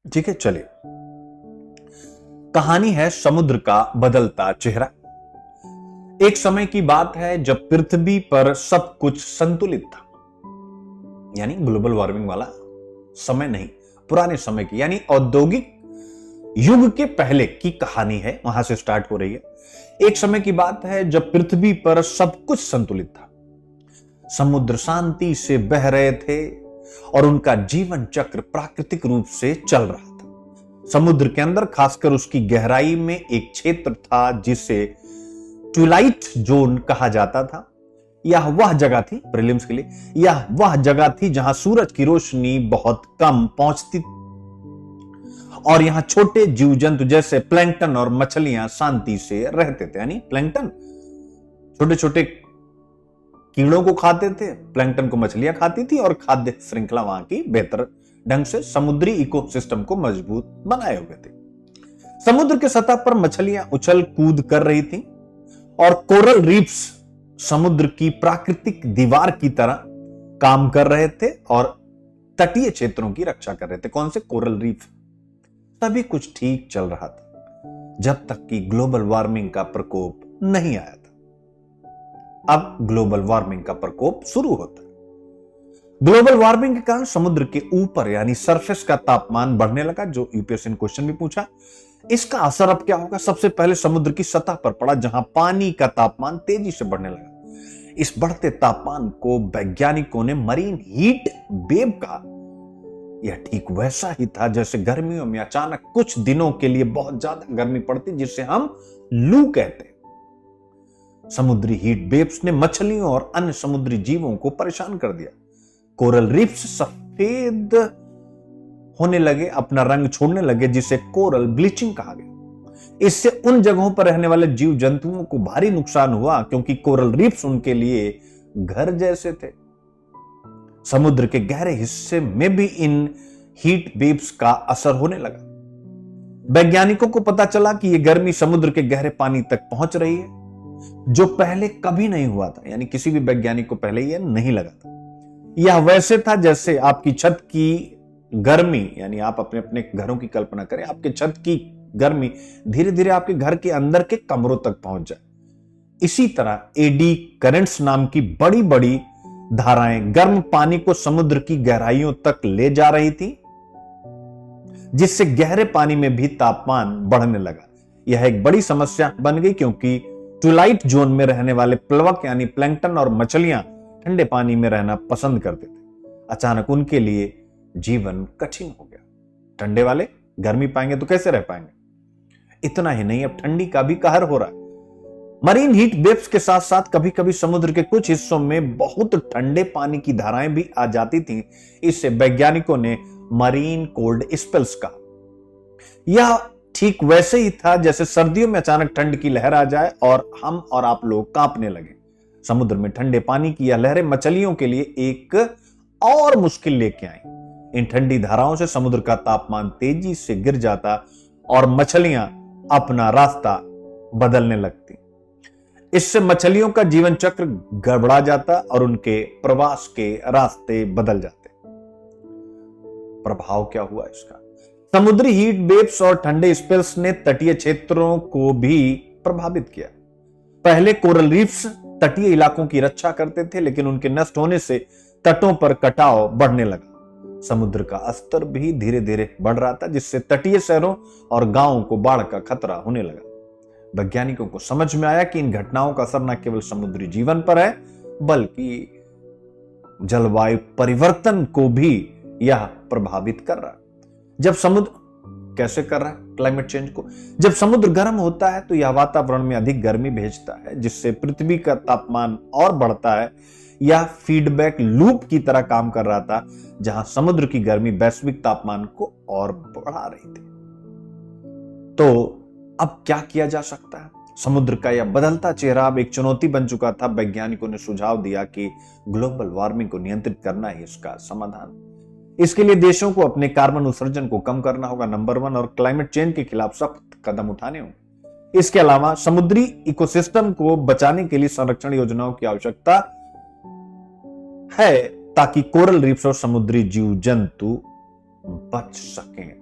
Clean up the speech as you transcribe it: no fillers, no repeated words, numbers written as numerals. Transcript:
ठीक है, चलिए। कहानी है समुद्र का बदलता चेहरा। एक समय की बात है जब पृथ्वी पर सब कुछ संतुलित था। यानी ग्लोबल वार्मिंग वाला समय नहीं, पुराने समय की, यानी औद्योगिक युग के पहले की कहानी है, वहां से स्टार्ट हो रही है। एक समय की बात है जब पृथ्वी पर सब कुछ संतुलित था। समुद्र शांति से बह रहे थे और उनका जीवन चक्र प्राकृतिक रूप से चल रहा था। समुद्र के अंदर, खासकर उसकी गहराई में, एक क्षेत्र था जिसे ट्विलाइट जोन कहा जाता था। यह वह जगह थी, प्रीलिम्स के लिए, यह वह जगह थी जहां सूरज की रोशनी बहुत कम पहुंचती और यहां छोटे जीव जंतु जैसे प्लैंकटन और मछलियां शांति से रहते थे। यानी प्लैंकटन छोटे छोटे कीड़ों को खाते थे, प्लैंकटन को मछलियां खाती थी और खाद्य श्रृंखला वहां की बेहतर ढंग से समुद्री इकोसिस्टम को मजबूत बनाए हुए थे। समुद्र के सतह पर मछलियां उछल कूद कर रही थी और कोरल रीफ्स समुद्र की प्राकृतिक दीवार की तरह काम कर रहे थे और तटीय क्षेत्रों की रक्षा कर रहे थे। कौन से? Coral reef. तभी कुछ ठीक चल रहा था जब तक कि ग्लोबल वार्मिंग का प्रकोप नहीं आया था। अब ग्लोबल वार्मिंग का प्रकोप शुरू होता है। ग्लोबल वार्मिंग के कारण समुद्र के ऊपर यानी सरफेस का तापमान बढ़ने लगा, जो यूपीएससी ने क्वेश्चन भी पूछा। इसका असर अब क्या होगा? सबसे पहले समुद्र की सतह पर पड़ा, जहां पानी का तापमान तेजी से बढ़ने लगा। इस बढ़ते तापमान को वैज्ञानिकों ने मरीन हीट वेव कहा। यह ठीक वैसा ही था जैसे गर्मियों में अचानक कुछ दिनों के लिए बहुत ज्यादा गर्मी पड़ती, जिसे हम लू कहते हैं। समुद्री हीट वेव्स ने मछलियों और अन्य समुद्री जीवों को परेशान कर दिया। कोरल रीफ्स सफेद होने लगे, अपना रंग छोड़ने लगे, जिसे कोरल ब्लीचिंग कहा गया। इससे उन जगहों पर रहने वाले जीव जंतुओं को भारी नुकसान हुआ, क्योंकि कोरल रीफ्स उनके लिए घर जैसे थे। समुद्र के गहरे हिस्से में भी इन हीट वेव्स का असर होने लगा। वैज्ञानिकों को पता चला कि यह गर्मी समुद्र के गहरे पानी तक पहुंच रही है, जो पहले कभी नहीं हुआ था। यानी किसी भी वैज्ञानिक को पहले यह नहीं लगा था। यह वैसे था जैसे आपकी छत की गर्मी, यानी आप अपने अपने घरों की कल्पना करें, आपके छत की गर्मी धीरे धीरे आपके घर के अंदर के कमरों तक पहुंच जाए। इसी तरह एडी करंट्स नाम की बड़ी बड़ी धाराएं गर्म पानी को समुद्र की गहराइयों तक ले जा रही थी, जिससे गहरे पानी में भी तापमान बढ़ने लगा। यह एक बड़ी समस्या बन गई, क्योंकि ट्विलाइट जोन में रहने वाले प्लवक यानी प्लैंकटन और मछलियां ठंडे पानी में रहना पसंद करते थे। अचानक उनके लिए जीवन कठिन हो गया। ठंडे वाले गर्मी पाएंगे तो कैसे रह पाएंगे? इतना ही नहीं, अब ठंडी का भी कहर हो रहा है। मरीन हीट वेव्स के साथ साथ कभी कभी समुद्र के कुछ हिस्सों में बहुत ठंडे पानी की धाराएं भी आ जाती थीं। इससे वैज्ञानिकों ने मरीन कोल्ड स्पेल्स कहा। यह ठीक वैसे ही था जैसे सर्दियों में अचानक ठंड की लहर आ जाए और हम और आप लोग कांपने लगे। समुद्र में ठंडे पानी की यह लहरें मछलियों के लिए एक और मुश्किल लेके आई। इन ठंडी धाराओं से समुद्र का तापमान तेजी से गिर जाता और मछलियां अपना रास्ता बदलने लगती। इससे मछलियों का जीवन चक्र गड़बड़ा जाता और उनके प्रवास के रास्ते बदल जाते। प्रभाव क्या हुआ इसका? समुद्री हीट वेव्स और ठंडे स्पेल्स ने तटीय क्षेत्रों को भी प्रभावित किया। पहले कोरल रीफ्स तटीय इलाकों की रक्षा करते थे, लेकिन उनके नष्ट होने से तटों पर कटाव बढ़ने लगा। समुद्र का स्तर भी धीरे धीरे बढ़ रहा था, जिससे तटीय शहरों और गांवों को बाढ़ का खतरा होने लगा। वैज्ञानिकों को समझ में आया कि इन घटनाओं का असर न केवल समुद्री जीवन पर है, बल्कि जलवायु परिवर्तन को भी यह प्रभावित कर रहा है। जब समुद्र कैसे कर रहा है क्लाइमेट चेंज को? जब समुद्र गर्म होता है तो यह वातावरण में अधिक गर्मी भेजता है, जिससे पृथ्वी का तापमान और बढ़ता है। यह फीडबैक लूप की तरह काम कर रहा था, जहां समुद्र की गर्मी वैश्विक तापमान को और बढ़ा रही थी। तो अब क्या किया जा सकता है? समुद्र का यह बदलता चेहरा अब एक चुनौती बन चुका था। वैज्ञानिकों ने सुझाव दिया कि ग्लोबल वार्मिंग को नियंत्रित करना ही इसका समाधान। इसके लिए देशों को अपने कार्बन उत्सर्जन को कम करना होगा, नंबर 1, और क्लाइमेट चेंज के खिलाफ सख्त कदम उठाने होंगे। इसके अलावा समुद्री इकोसिस्टम को बचाने के लिए संरक्षण योजनाओं की आवश्यकता है, ताकि कोरल रीफ्स और समुद्री जीव जंतु बच सकें।